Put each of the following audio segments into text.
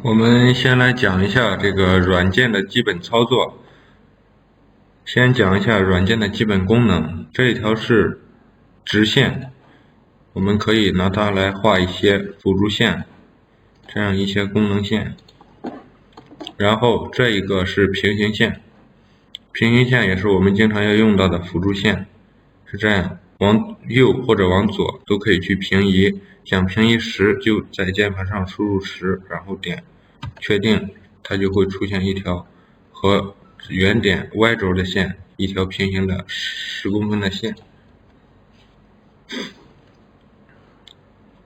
我们先来讲一下这个软件的基本操作。先讲一下软件的基本功能。这一条是直线，我们可以拿它来画一些辅助线，这样一些功能线。然后这一个是平行线，平行线也是我们经常要用到的辅助线，是这样，往右或者往左都可以去平移。想平移10，就在键盘上输入10，然后点确定，它就会出现一条和原点 Y 轴的线，一条平行的10公分的线。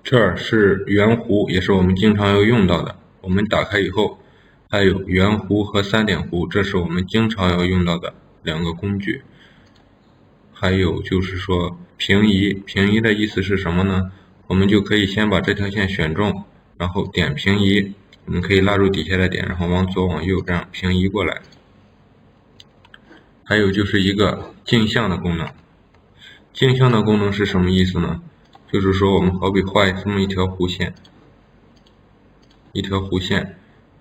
这儿是圆弧，也是我们经常要用到的。我们打开以后，还有圆弧和3点弧，这是我们经常要用到的2个工具。还有就是说平移，平移的意思是什么呢？我们就可以先把这条线选中，然后点平移，我们可以拉住底下的点，然后往左往右这样平移过来。还有就是一个镜像的功能。镜像的功能是什么意思呢？就是说我们好比画这么一条弧线，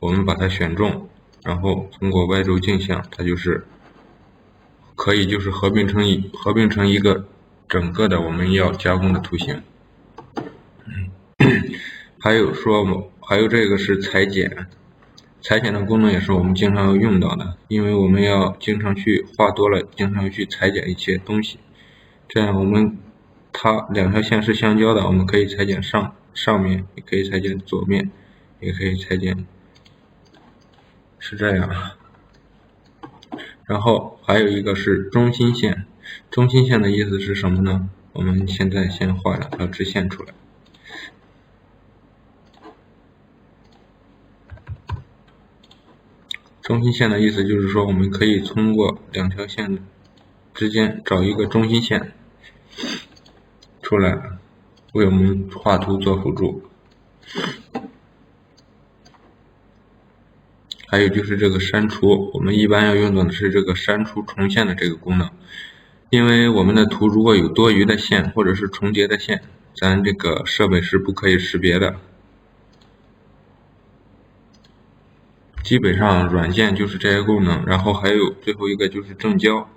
我们把它选中，然后通过 Y 轴镜像，它就是可以就是合并成一个整个的我们要加工的图形。还有这个是裁剪，裁剪的功能也是我们经常要用到的，因为我们要经常去画多了，经常去裁剪一些东西。这样它2条线是相交的，我们可以裁剪上面，也可以裁剪左面，也可以裁剪，是这样。然后还有一个是中心线，中心线的意思是什么呢？我们现在先画2条直线出来。中心线的意思就是说，我们可以通过2条线之间找一个中心线出来，为我们画图做辅助。还有就是这个删除，我们一般要用到的是这个删除重现的这个功能。因为我们的图如果有多余的线或者是重叠的线，咱这个设备是不可以识别的。基本上软件就是这些功能，然后还有最后一个就是正交。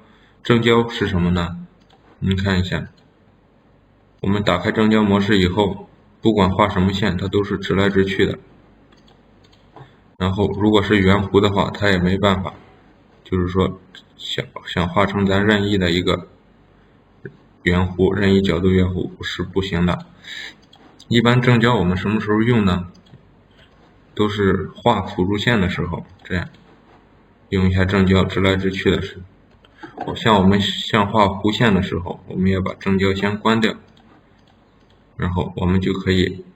正交是什么呢？你看一下，我们打开正交模式以后，不管画什么线，它都是直来直去的。然后如果是圆弧的话，它也没办法，就是说想画成咱任意的一个圆弧，任意角度圆弧是不行的。一般正交我们什么时候用呢？都是画辅助线的时候，这样用一下正交，直来直去的时候。像我们画弧线的时候，我们要把正交先关掉，然后我们就可以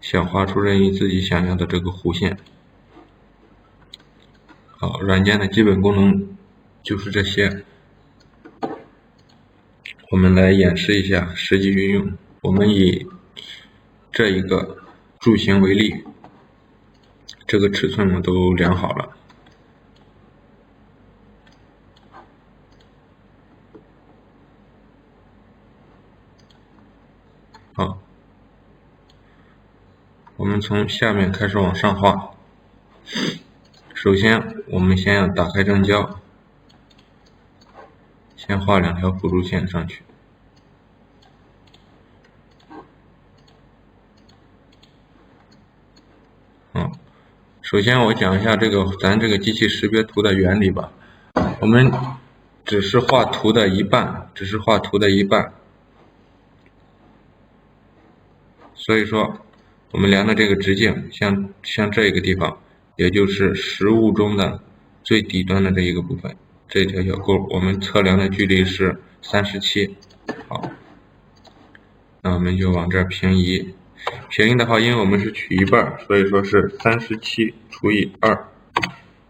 想画出任意自己想要的这个弧线。好，软件的基本功能就是这些。我们来演示一下实际运用。我们以这一个柱形为例，这个尺寸我都量好了。好，我们从下面开始往上画。首先我们先要打开正交，先画2条辅助线上去。首先我讲一下咱这个机器识别图的原理吧。我们只是画图的一半，所以说我们量的这个直径，像这个地方，也就是实物中的最底端的这一个部分，这条小钩，我们测量的距离是37。好，那我们就往这儿平移。平移的话，因为我们是取一半，所以说是37除以2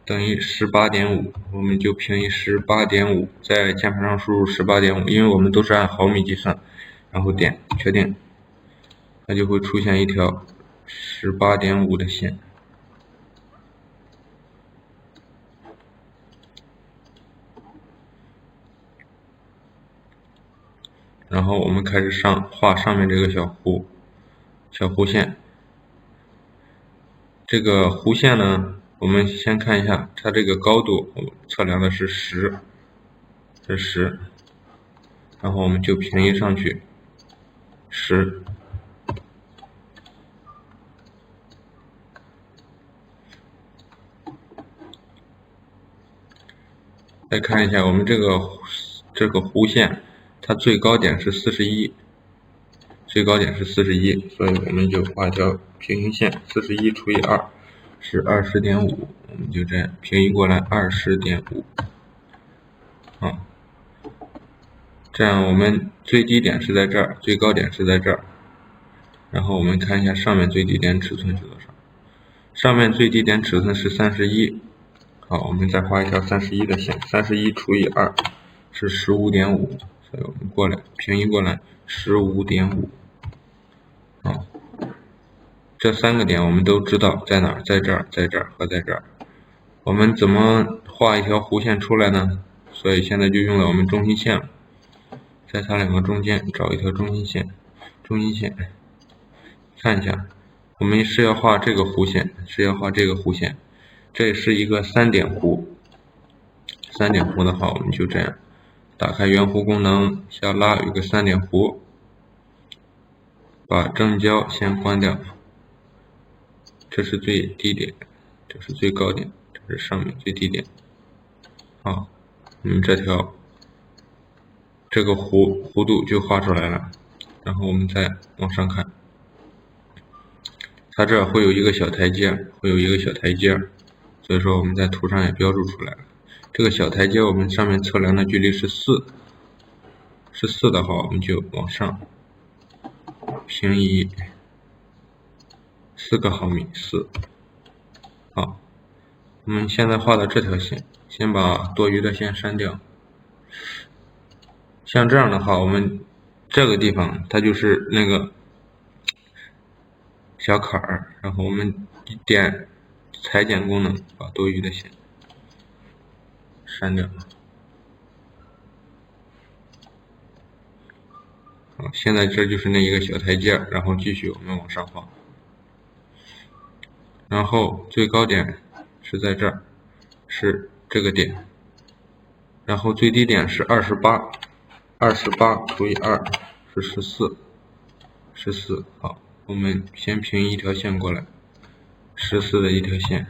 等于18.5，我们就平移18.5，在键盘上输入18.5，因为我们都是按毫米计算，然后点确定，它就会出现一条18.5的线。然后我们开始画上面这个小弧线。这个弧线呢，我们先看一下它这个高度，我测量的是10，是10，然后我们就平移上去10。再看一下我们这个弧线，它最高点是41，最高点是41，所以我们就画一条平行线，41除以2是20.5，我们就这样平移过来20.5。这样我们最低点是在这儿，最高点是在这儿。然后我们看一下上面最低点尺寸是多少，上面最低点尺寸是31。好，我们再画一条31的线，31除以2是15.5，所以我们过来平移过来15.5。好，这3个点我们都知道在哪儿，在这儿，在这儿和在这儿。我们怎么画一条弧线出来呢？所以现在就用了我们中心线了，在它两个中间找一条中心线，中心线看一下，我们是要画这个弧线，是要画这个弧线，这是一个3点弧。3点弧的话，我们就这样打开圆弧功能，下拉有一个3点弧，把正交先关掉，这是最低点，这是最高点，这是上面最低点。好，我们这个弧度就画出来了，然后我们再往上看，它这会有一个小台阶，所以说我们在图上也标注出来了。这个小台阶我们上面测量的距离是4，是4的话，我们就往上平移4个毫米，4。好，我们现在画的这条线，先把多余的线删掉。像这样的话，我们这个地方它就是那个小坎儿，然后我们点裁剪功能，把多余的线删掉。好，现在这就是那一个小台阶，然后继续我们往上画，然后最高点是在这儿，是这个点，然后最低点是28除以2是14。好，我们先平移一条线过来，14的一条线，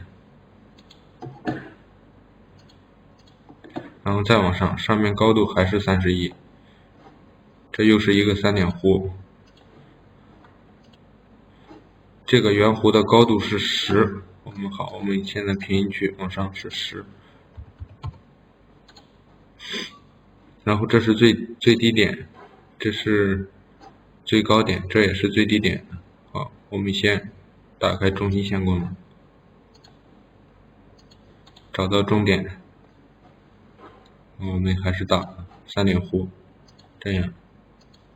然后再往上，上面高度还是31，这又是一个3点弧，这个圆弧的高度是10。我们现在平移去往上是10，然后这是最低点，这是最高点，这也是最低点。好，我们先打开中心线功能，找到终点，我们还是打3点弧，这样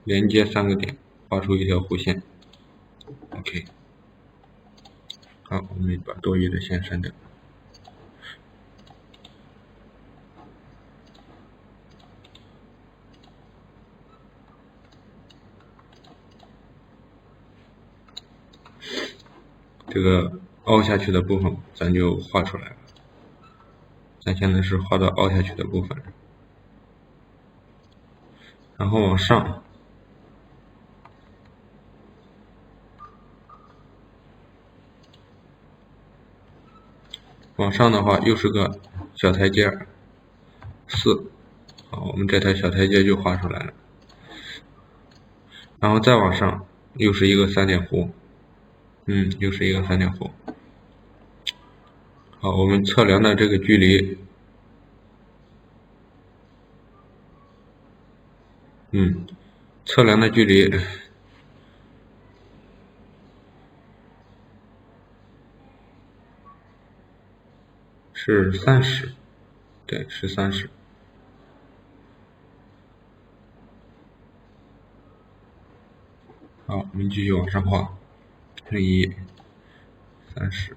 连接3个点，画出一条弧线。OK， 好，我们把多余的线删掉。这个凹下去的部分咱就画出来了，咱现在是画到凹下去的部分，然后往上，的话又是个小台阶，4。好，我们这条小台阶就画出来了，然后再往上又是一个3点弧，又是一个3点弧。好，我们测量的这个距离，测量的距离是30，对，是30。好，我们继续往上画，平移30。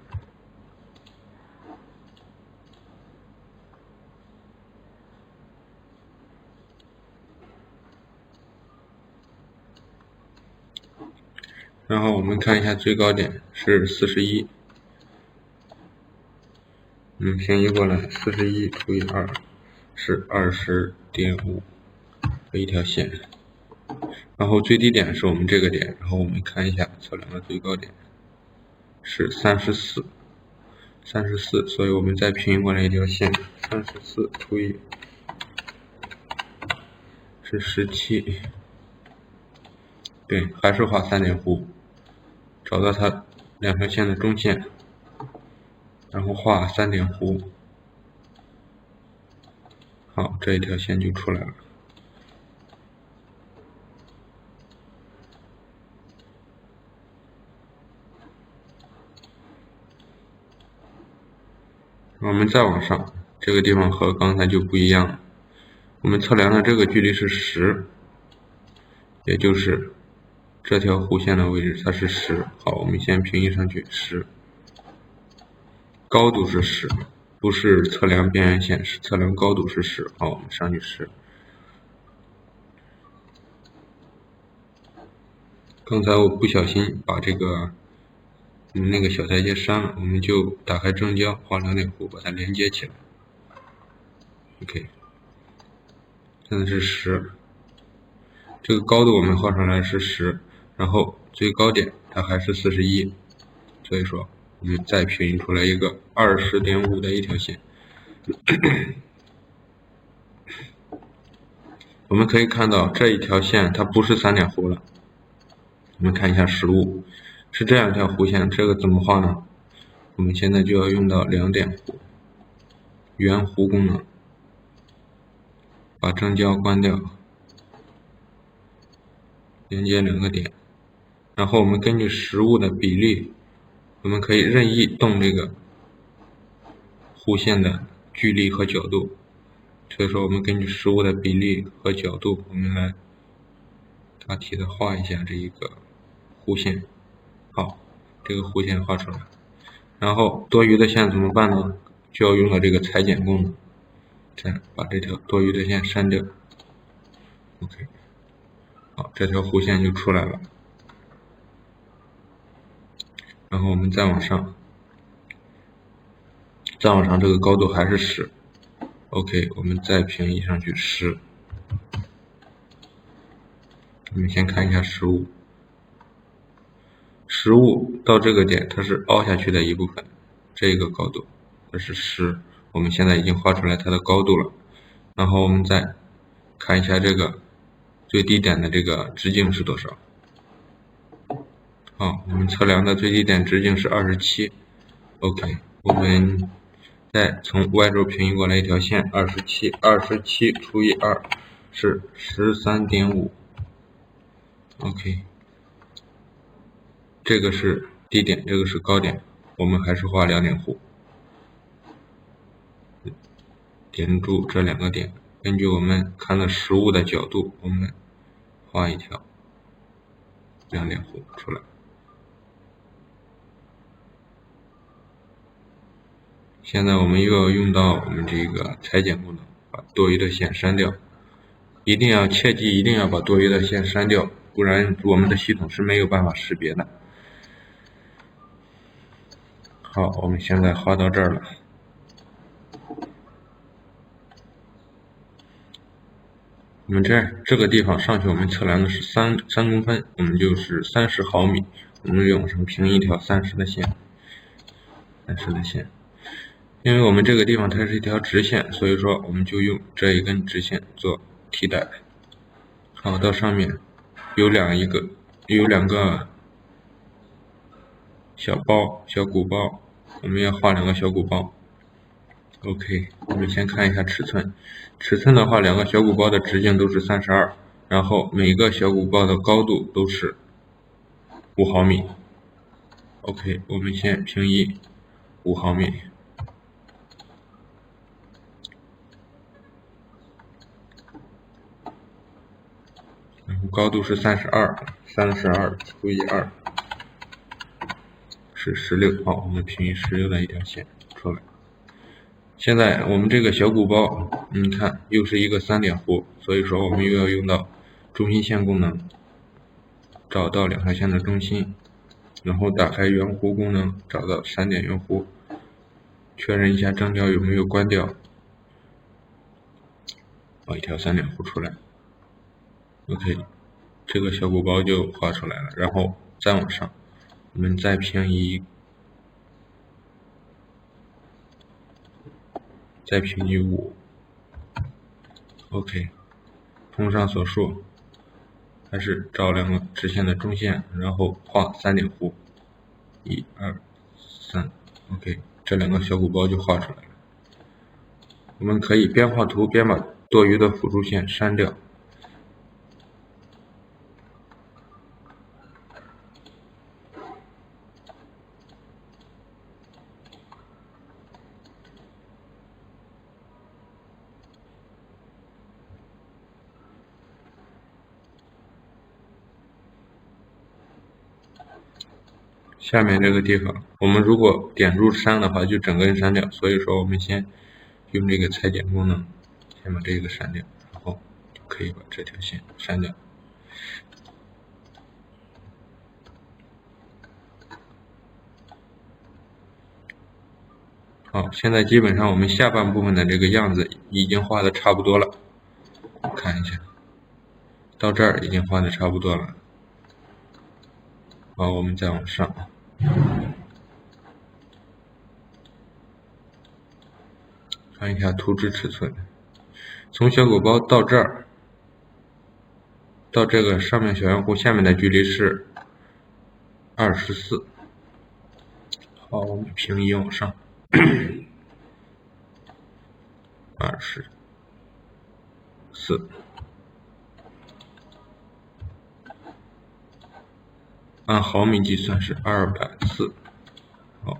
然后我们看一下最高点是41，平移过来，41除以2是20.5这一条线，然后最低点是我们这个点，然后我们看一下测量的最高点是34，所以我们再平移过来一条线，34除以是17，对，还是画3点弧，找到它两条线的中线，然后画3点弧，好，这一条线就出来了。我们再往上，这个地方和刚才就不一样了。我们测量的这个距离是10，也就是这条弧线的位置，它是10。好，我们先平移上去10，高度是10，不是测量边缘线，是测量高度是10。好，我们上去10。刚才我不小心把这个那个小台阶删了，我们就打开正交，画2点弧，把它连接起来。OK。现在是10，这个高度我们画出来是10，然后最高点它还是41，所以说我们再平移出来一个20.5的一条线。我们可以看到这一条线它不是3点弧了，我们看一下实物，是这样一条弧线，这个怎么画呢？我们现在就要用到2点弧圆弧功能，把正交关掉，连接2个点，然后我们根据实物的比例，我们可以任意动这个弧线的距离和角度，所以说我们根据实物的比例和角度，我们来大体的画一下这一个弧线。好，这个弧线画出来，然后多余的线怎么办呢？就要用到这个裁剪功能，再把这条多余的线删掉。OK。好，这条弧线就出来了。然后我们再往上，这个高度还是10。OK， 我们再平移上去10。我们先看一下实物，实物到这个点它是凹下去的一部分，这个高度它是10，我们现在已经画出来它的高度了。然后我们再看一下这个最低点的这个直径是多少。好，我们测量的最低点直径是27。OK， 我们再从 Y 轴平移过来一条线，27除以2是13.5。OK， 这个是低点，这个是高点，我们还是画2点弧，点住这2个点，根据我们看的实物的角度，我们画一条2点弧出来。现在我们又要用到我们这个裁剪功能，把多余的线删掉。切记一定要把多余的线删掉，不然我们的系统是没有办法识别的。好，我们现在画到这儿了。我们这个地方上去我们测量的是3公分，我们就是30毫米，我们往上平一条30的线。因为我们这个地方它是一条直线，所以说我们就用这一根直线做替代。好，到上面有两个小鼓包，我们要画2个小鼓包。OK， 我们先看一下尺寸。尺寸的话，2个小鼓包的直径都是32，然后每个小鼓包的高度都是5毫米。OK， 我们先平移5毫米。然后高度是32除以2是16。好，我们平移16的一条线出来。现在我们这个小鼓包，你看又是一个3点弧，所以说我们又要用到中心线功能，找到2条线的中心，然后打开圆弧功能，找到3点圆弧，确认一下正焦有没有关掉。一条3点弧出来。OK， 这个小鼓包就画出来了，然后再往上，我们再平移5。OK， 综上所述，还是找2个直线的中线，然后画3点弧，1、2、3。OK， 这2个小鼓包就画出来了。我们可以边画图边把多余的辅助线删掉。下面这个地方，我们如果点住删的话，就整根删掉。所以说，我们先用这个裁剪功能，先把这个删掉，然后就可以把这条线删掉。好，现在基本上我们下半部分的这个样子已经画的差不多了。看一下，到这儿已经画的差不多了。好，我们再往上。看一下图纸尺寸，从小鼓包到这儿，到这个上面小圆弧下面的距离是24。好，我们平移往上，24，按毫米计算是240。好。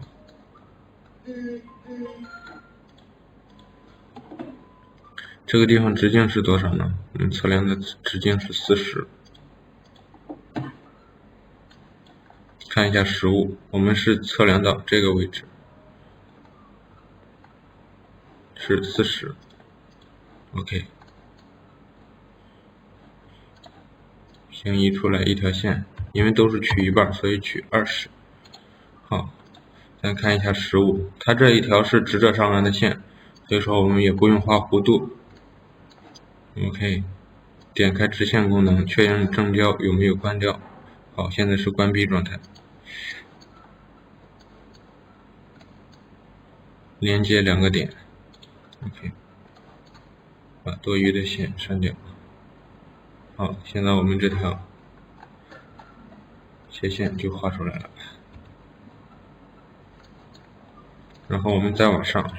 这个地方直径是多少呢？我们测量的直径是40。看一下实物，我们是测量到这个位置，是40。OK， 平移出来一条线，因为都是取一半，所以取20。好，再看一下实物，它这一条是直着上来的线，所以说我们也不用画弧度。OK， 点开直线功能，确认正焦有没有关掉。好，现在是关闭状态。连接2个点。OK， 把多余的线删掉。好，现在我们这条切线就画出来了。然后我们再往上，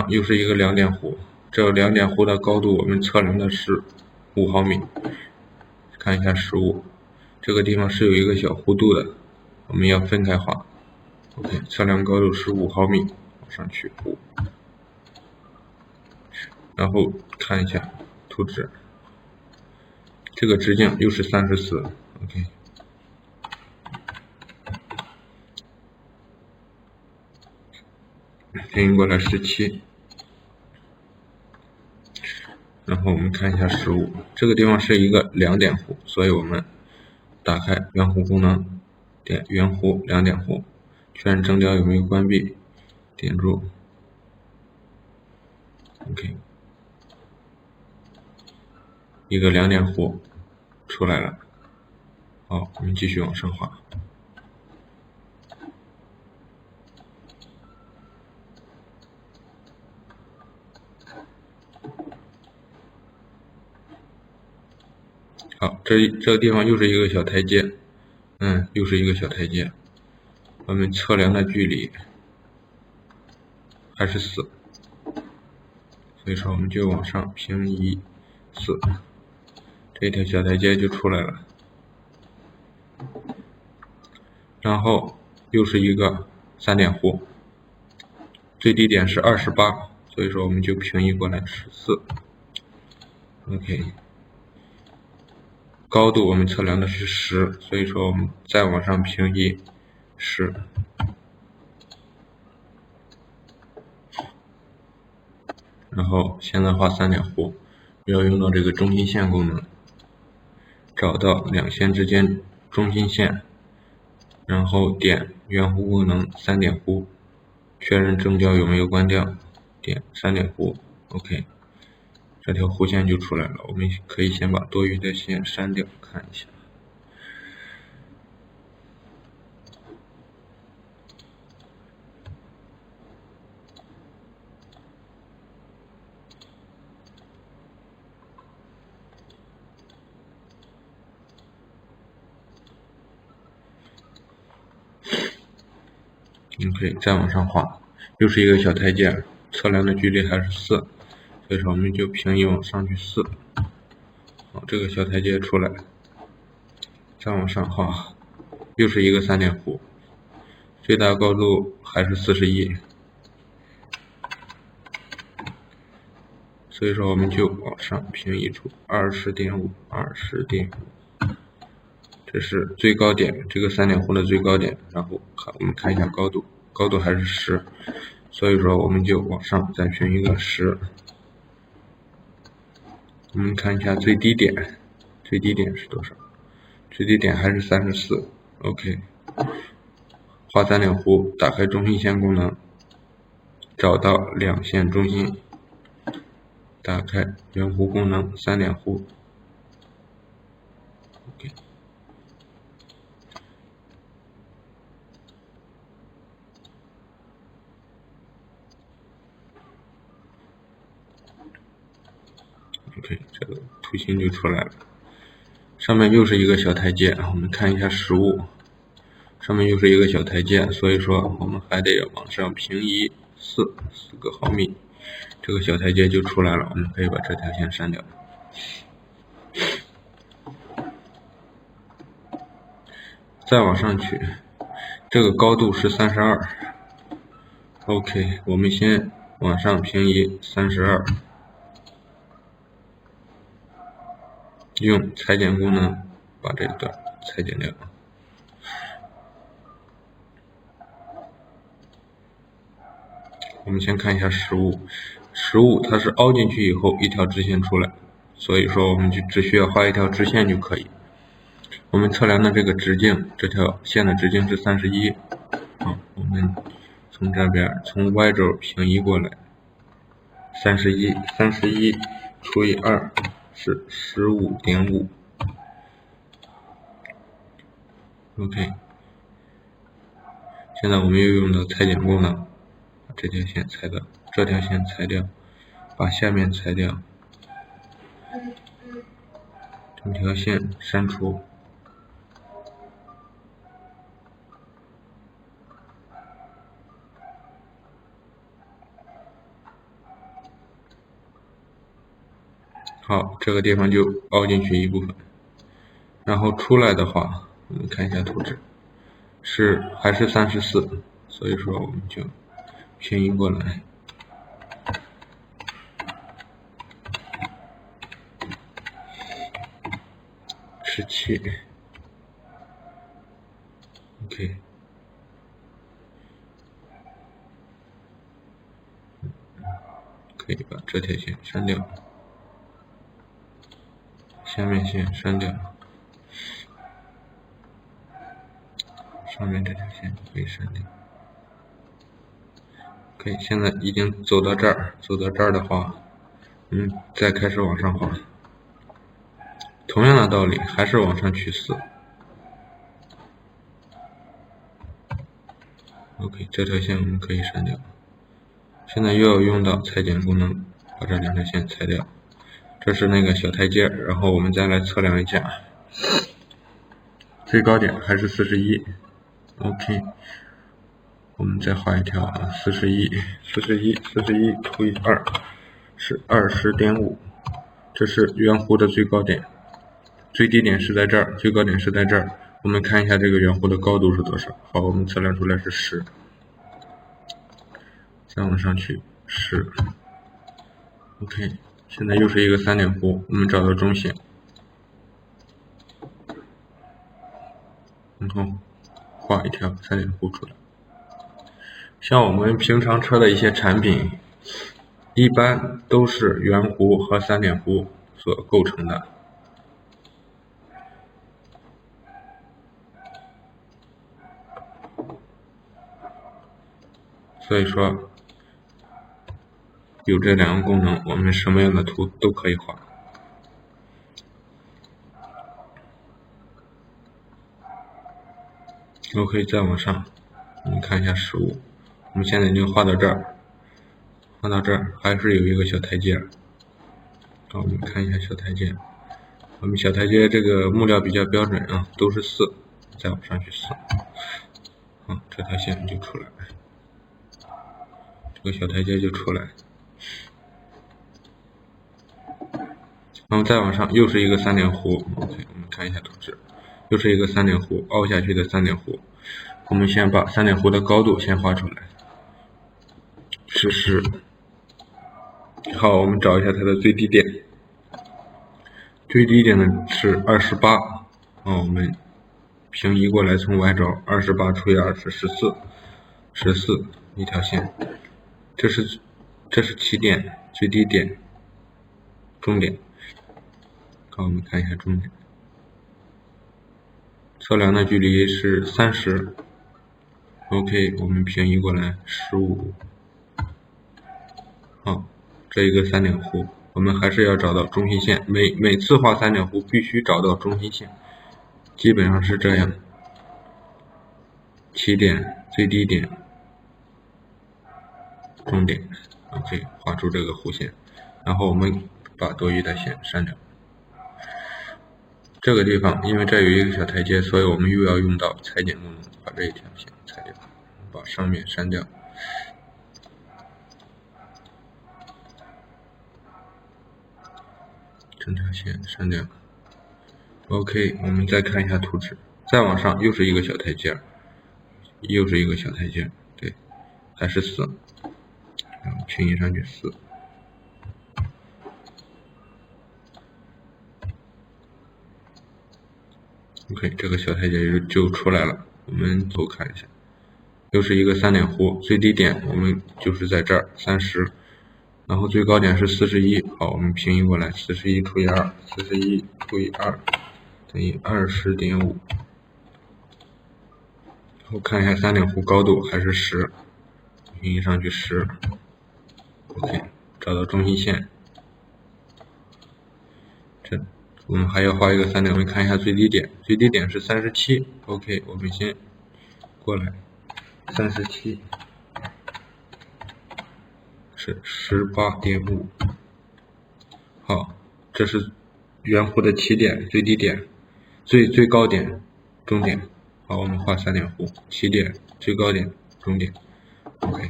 又是一个2点弧。这个2点弧的高度我们测量的是5毫米。看一下实物，这个地方是有一个小弧度的，我们要分开画。OK， 测量高度是5毫米，往上取5。然后看一下图纸，这个直径又是34。OK， 平移过来17。然后我们看一下实物，这个地方是一个2点弧，所以我们打开圆弧功能，点圆弧2点弧，确认正焦有没有关闭，点住。OK， 一个2点弧出来了。好，我们继续往上画。好，这个地方又是一个小台阶，又是一个小台阶。我们测量的距离还是4，所以说我们就往上平移4，这条小台阶就出来了。然后又是一个3点弧，最低点是28，所以说我们就平移过来14。OK。高度我们测量的是10，所以说我们再往上平移10。然后现在画3点弧，要用到这个中心线功能，找到2线之间中心线，然后点圆弧功能3点弧，确认正交有没有关掉，点3点弧 ，OK， 这条弧线就出来了。我们可以先把多余的线删掉，看一下。OK， 再往上画，又是一个小台阶，测量的距离还是4，所以说我们就平移往上去4。好，这个小台阶出来，再往上画，又是一个3点弧，最大高度还是41，所以说我们就往上平移出20.5，这是最高点，这个3点弧的最高点。然后我们看一下高度，高度还是10，所以说我们就往上再平一个10。我们看一下最低点，最低点是多少？最低点还是34。OK， 画3点弧，打开中心线功能，找到两线中心，打开圆弧功能，3点弧。OK， 这个图形就出来了。上面又是一个小台阶，我们看一下实物，上面又是一个小台阶，所以说我们还得往上平移4个毫米，这个小台阶就出来了。我们可以把这条线删掉。再往上去，这个高度是32。OK， 我们先往上平移32。用裁剪功能把这一段裁剪掉。我们先看一下实物，实物它是凹进去以后一条直线出来，所以说我们就只需要画一条直线就可以。我们测量的这个直径，这条线的直径是31。好，我们从这边从 Y 轴平移过来，31除以2是15.5。OK， 现在我们又用到裁剪功能，把这条线裁掉，这条线裁掉，把下面裁掉，整条线删除。好，这个地方就凹进去一部分，然后出来的话，我们看一下图纸，还是34，所以说我们就平移过来17。OK， 可以把这条线删掉，下面线删掉，上面这条线可以删掉。OK， 现在已经走到这儿，的话，再开始往上画。同样的道理，还是往上取4。OK， 这条线我们可以删掉。现在又要用到裁剪功能，把这两条线裁掉。这是那个小台阶，然后我们再来测量一下，最高点还是41。OK， 我们再画一条41除以2是20.5，这是圆弧的最高点，最低点是在这儿，最高点是在这儿。我们看一下这个圆弧的高度是多少。好，我们测量出来是10，再往上去10。OK， 现在又是一个3点弧，我们找到中线，然后画一条3点弧出来。像我们平常车的一些产品，一般都是圆弧和3点弧所构成的。所以说有这两个功能，我们什么样的图都可以画。OK， 再往上，我们看一下实物。我们现在已经画到这儿，画到这儿还是有一个小台阶。好，我们看一下小台阶。我们小台阶这个木料比较标准啊，都是4，再往上去4。好，这条线就出来，这个小台阶就出来。然后再往上又是一个3点弧。OK， 我们看一下图纸，又是一个3点弧，凹下去的3点弧。我们先把3点弧的高度先画出来，是10。好，我们找一下它的最低点，最低点呢是28。好，我们平移过来，从 Y 轴28除以2是14一条线。这是起点、最低点、终点。好，我们看一下终点，测量的距离是30。OK， 我们平移过来15。好，这一个3点弧，我们还是要找到中心线。每次画3点弧必须找到中心线，基本上是这样：起点、最低点、终点。OK， 画出这个弧线，然后我们把多余的线删掉。这个地方因为这有一个小台阶，所以我们又要用到裁剪功能，把这一条线裁掉，把上面删掉。整条线删掉。OK， 我们再看一下图纸，再往上又是一个小台阶，又是一个小台阶，对，还是4，然后平移上去4。OK， 这个小台阶就出来了。我们头看一下，又是一个3点弧，最低点我们就是在这儿30，然后最高点是41。好，我们平移过来，41除以2，41除以2等于20.5。然后看一下3点弧高度还是10，平移上去10。OK， 找到中心线。我们还要画一个3点，我们看一下最低点，最低点是37。OK， 我们先过来37是18.5。好，这是圆弧的起点、最低点、最高点、终点。好，我们画3点弧，起点、最高点、终点。OK。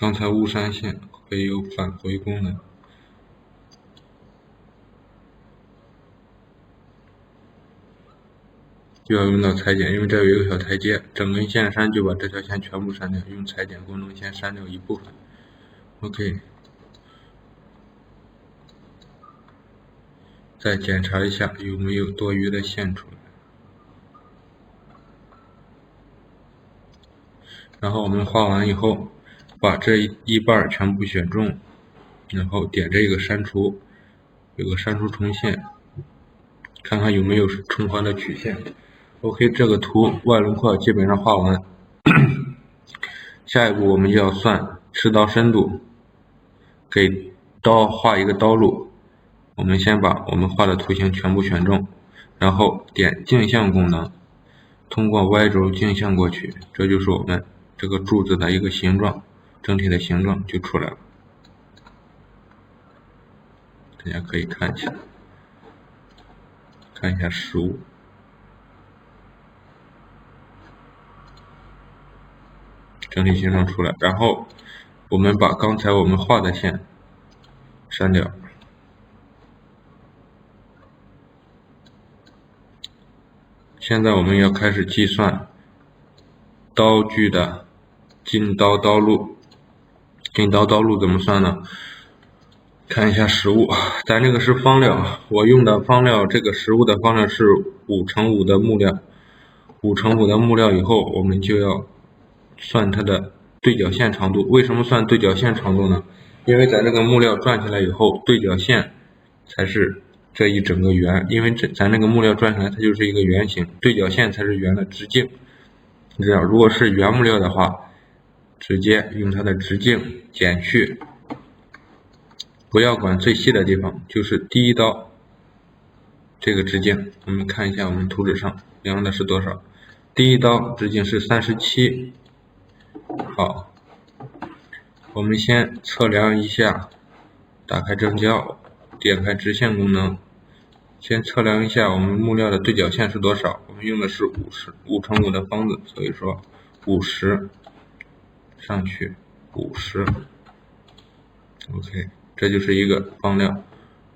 刚才误删线会有返回功能。又要用到裁剪，因为这有一个小台阶，整根线删就把这条线全部删掉，用裁剪功能先删掉一部分。OK， 再检查一下有没有多余的线出来。然后我们画完以后，把这一半全部选中，然后点这个删除，有个删除重现，看看有没有重合的曲线。OK， 这个图外轮廓基本上画完，下一步我们就要算赤道深度，给刀画一个刀路。我们先把我们画的图形全部选中，然后点镜像功能，通过 Y 轴镜像过去，这就是我们这个柱子的一个形状，整体的形状就出来了。大家可以看一下，看一下实物。整体形状出来，然后我们把刚才我们画的线删掉。现在我们要开始计算刀具的进刀刀路。进刀刀路怎么算呢？看一下实物，咱这个是方料，我用的方料，这个实物的方料是5×5的木料。5×5的木料以后，我们就要算它的对角线长度。为什么算对角线长度呢？因为咱这个木料转起来以后，对角线才是这一整个圆，因为咱这个木料转起来它就是一个圆形，对角线才是圆的直径。这样，如果是原木料的话，直接用它的直径减去，不要管最细的地方，就是第一刀这个直径，我们看一下我们图纸上量的是多少。第一刀直径是37。好，我们先测量一下，打开正胶，点开直线功能，先测量一下我们木料的对角线是多少。我们用的是5×5的方子，所以说50上去50。OK， 这就是一个方料。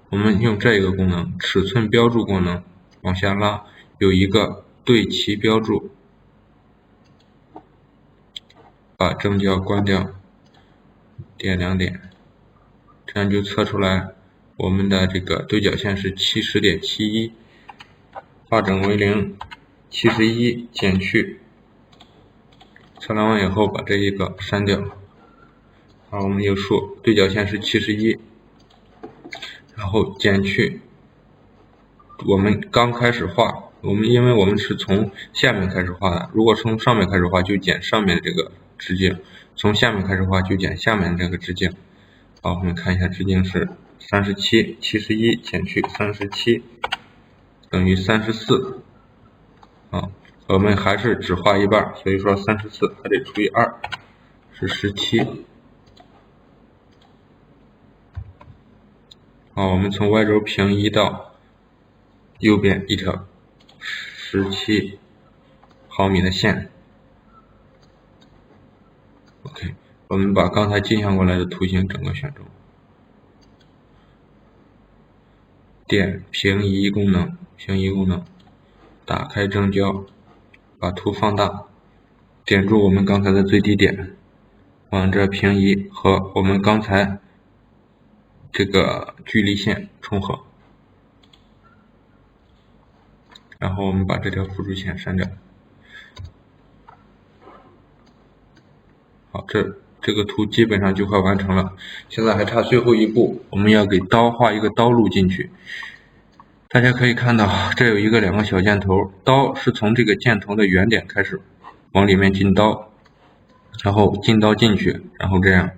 我们用这个功能，尺寸标注功能，往下拉，有一个对齐标注，把正胶关掉，点2点，这样就测出来我们的这个对角线是70.71，化整为零，71减去，测量完以后把这一个删掉。好，我们有数，对角线是71，然后减去我们刚开始画，因为我们是从下面开始画的，如果从上面开始画就减上面的这个直径，从下面开始画就减下面的这个直径。好，我们看一下直径是37， 71减去37等于34。好，我们还是只画一半，所以说34还得除以2，是17。好，我们从 Y 轴平移到右边一条17毫米的线。OK， 我们把刚才镜像过来的图形整个选中，点平移功能，打开正胶，把图放大，点住我们刚才的最低点，往这平移，和我们刚才这个距离线重合，然后我们把这条辅助线删掉。好，这个图基本上就快完成了，现在还差最后一步，我们要给刀画一个刀路进去。大家可以看到，这有2个小箭头，刀是从这个箭头的原点开始往里面进刀，然后进刀进去，然后这样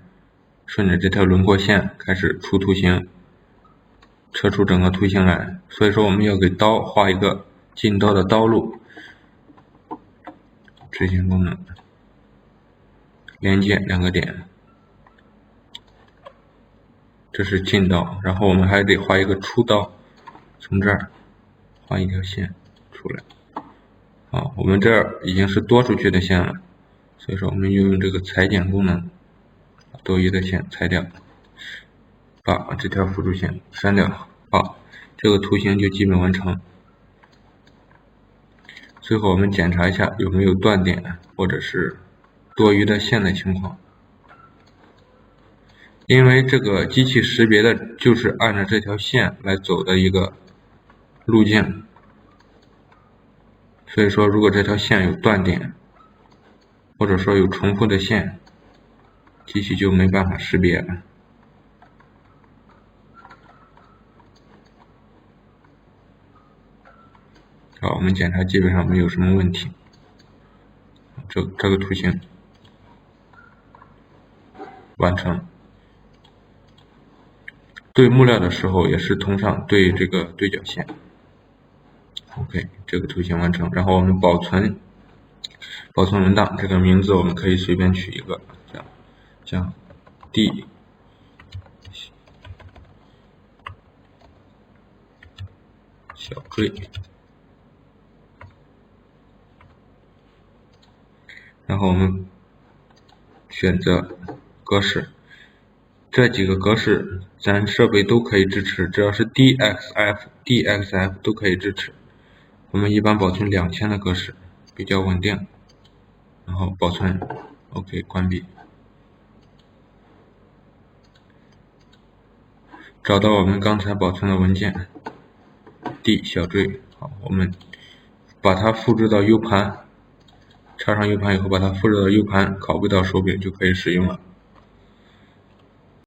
顺着这条轮廓线开始出图形，车出整个图形来。所以说我们要给刀画一个进刀的刀路。执行功能，连接2个点，这是进刀，然后我们还得画一个出刀，从这儿画一条线出来。好，我们这儿已经是多出去的线了，所以说我们用这个裁剪功能，把多余的线裁掉，把这条辅助线删掉。好，这个图形就基本完成。最后我们检查一下有没有断点或者是多余的线的情况。因为这个机器识别的就是按照这条线来走的一个路径，所以说如果这条线有断点，或者说有重复的线，机器就没办法识别了。好，我们检查基本上没有什么问题。这个图形完成。对木料的时候也是同上对这个对角线。OK， 这个图形完成，然后我们保存文档，这个名字我们可以随便取一个，叫 D 小坠，然后我们选择格式，这几个格式咱设备都可以支持，只要是 DXF 都可以支持。我们一般保存2000的格式比较稳定，然后保存 OK 关闭。找到我们刚才保存的文件 D 小坠，好，我们把它复制到 U 盘，插上 U 盘以后把它复制到 U 盘，拷贝到手柄就可以使用了。